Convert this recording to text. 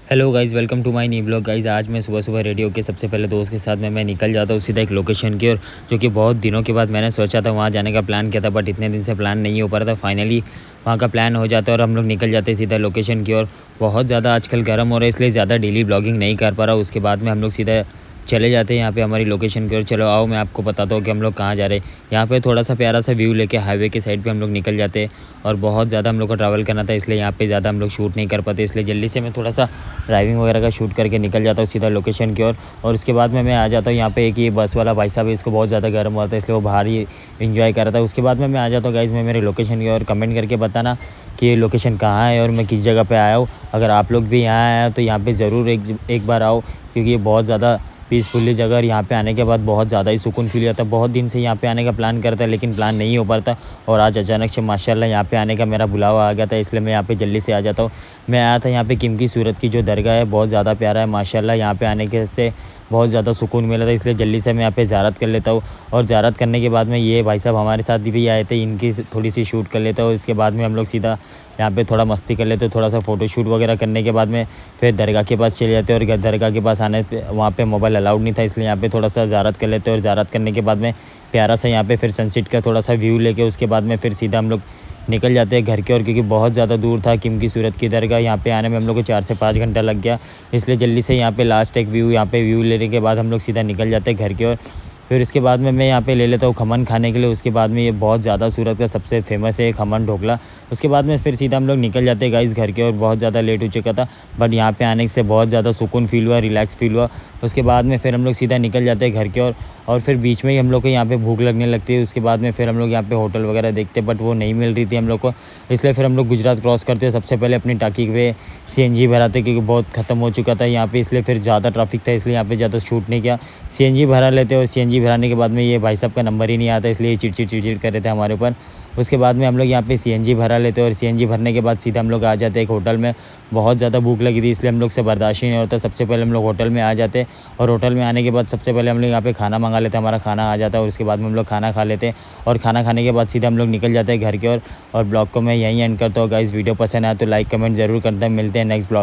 Hello guys, welcome to my new blog. Guys आज मैं सुबह सुबह रेडी होकर सबसे पहले दोस्त के साथ में मैं निकल जाता हूँ सीधा एक लोकेशन की ओर, जो कि बहुत दिनों के बाद मैंने सोचा था वहाँ जाने का प्लान किया था, बट इतने दिन से प्लान नहीं हो पा रहा था। फाइनली वहाँ का प्लान हो जाता है और हम लोग निकल जाते हैं सीधा लोकेशन की ओर। बहुत ज़्यादा आजकल गर्म हो रहा है, इसलिए ज़्यादा डेली ब्लॉगिंग नहीं कर पा रहा हूँ। उसके बाद में हम लोग सीधा चले जाते हैं यहाँ पे हमारी लोकेशन की ओर। चलो आओ मैं आपको बताता हूँ कि हम लोग कहाँ जा रहे हैं। यहाँ पे थोड़ा सा प्यारा सा व्यू लेके हाईवे के साइड पे हम लोग निकल जाते हैं, और बहुत ज़्यादा हम लोग को ट्रैवल करना था, इसलिए यहाँ पे ज़्यादा हम लोग शूट नहीं कर पाते। इसलिए जल्दी से मैं थोड़ा सा ड्राइविंग वगैरह का शूट करके निकल जाता हूँ सीधा लोकेशन की ओर। और उसके बाद में मैं आ जाता हूँ यहाँ पे। एक ये बस वाला भाई साहब है, इसको बहुत ज़्यादा गर्म हुआ था, इसलिए वो बाहर ही एंजॉय कर रहा था। उसके बाद में मैं आ जाता हूँ गाइज़ मैं मेरे लोकेशन की ओर। कमेंट करके बताना कि ये लोकेशन कहाँ है और मैं किस जगह पे आया हूँ। अगर आप लोग भी यहाँ आए हो तो यहाँ पे ज़रूर एक बार आओ, क्योंकि ये बहुत ज़्यादा पीसफुली जगह। और यहाँ पे आने के बाद बहुत ज़्यादा ही सुकून फील होता है। बहुत दिन से यहाँ पे आने का प्लान करता है, लेकिन प्लान नहीं हो पाता, और आज अचानक से माशाल्लाह यहाँ पे आने का मेरा बुलावा आ गया था, इसलिए मैं यहाँ पे जल्दी से आ जाता हूँ। मैं आया था यहाँ पे कीमती सूरत की जो दरगाह है, बहुत ज़्यादा प्यारा है माशाल्लाह। यहाँ पे आने के से बहुत ज़्यादा सुकून मिला था, इसलिए जल्दी से मैं यहाँ पे ज़ियारत कर लेता हूँ। और ज़ियारत करने के बाद में ये भाई साहब हमारे साथ भी आए थे, इनकी थोड़ी सी शूट कर लेता हूँ। इसके बाद में हम लोग सीधा यहाँ पे थोड़ा मस्ती कर लेते, थोड़ा सा फ़ोटो शूट वगैरह करने के बाद में फिर दरगाह के पास चले जाते। और दरगाह के पास आने पे वहाँ पे मोबाइल अलाउड नहीं था, इसलिए यहाँ पे थोड़ा सा ज़ियारत कर लेते। और ज़ियारत करने के बाद में प्यारा सा यहाँ पे फिर सनसेट का थोड़ा सा व्यू लेके उसके बाद में फिर सीधा हम लोग निकल जाते हैं घर की ओर, क्योंकि बहुत ज़्यादा दूर था कीमती सूरत की दरगाह। यहाँ पे आने में हम लोग को 4 से 5 घंटा लग गया, इसलिए जल्दी से यहाँ पे लास्ट एक व्यू यहाँ पे व्यू लेने के बाद हम लोग सीधा निकल जाते हैं घर की ओर। फिर उसके बाद में मैं यहाँ पे ले लेता हूँ खमन खाने के लिए। उसके बाद में ये बहुत ज़्यादा सूरत का सबसे फेमस है खमन ढोकला। उसके बाद में फिर सीधा हम लोग निकल जाते हैं गाइस घर के। और बहुत ज़्यादा लेट हो चुका था, बट यहाँ पे आने से बहुत ज़्यादा सुकून फील हुआ, रिलैक्स फील हुआ। उसके बाद में फिर हम लोग सीधा निकल जाते हैं घर के। और फिर बीच में ही हम लोग को यहाँ पे भूख लगने लगती है। उसके बाद में फिर हम लोग यहाँ पे होटल वगैरह देखते, बट वो नहीं मिल रही थी हम लोग को, इसलिए फिर हम लोग गुजरात क्रॉस करते सबसे पहले अपनी टाकी पे सीएनजी भराते, क्योंकि बहुत ख़त्म हो चुका था यहाँ पे, इसलिए फिर ज़्यादा ट्रैफिक था, इसलिए यहाँ पे ज़्यादा शूट नहीं किया। सीएनजी भरा लेते, और सीएनजी भराने के बाद में ये भाई साहब का नंबर ही नहीं आता, इसलिए चिड़चिड़ कर रहे थे हमारे ऊपर। उसके बाद में हम लोग यहाँ पे सीएनजी भरा लेते, और सीएनजी भरने के बाद सीधा हम लोग आ जाते एक होटल में। बहुत ज़्यादा भूख लगी थी, इसलिए हम लोग से बर्दाश्त ही नहीं होता। सबसे पहले हम लोग होटल में आ जाते, और होटल में आने के बाद सबसे पहले हम लोग यहाँ पे खाना मंगा लेते, हमारा खाना आ जाता है। और उसके बाद में हम लोग खाना खा लेते, और खाना खाने के बाद सीधा हम लोग निकल जाते हैं घर की ओर। और ब्लॉग को मैं यहीं एंड करता हूँ गाइस। वीडियो पसंद आया तो लाइक कमेंट ज़रूर करते हैं। मिलते हैं नेक्स्ट ब्लॉग।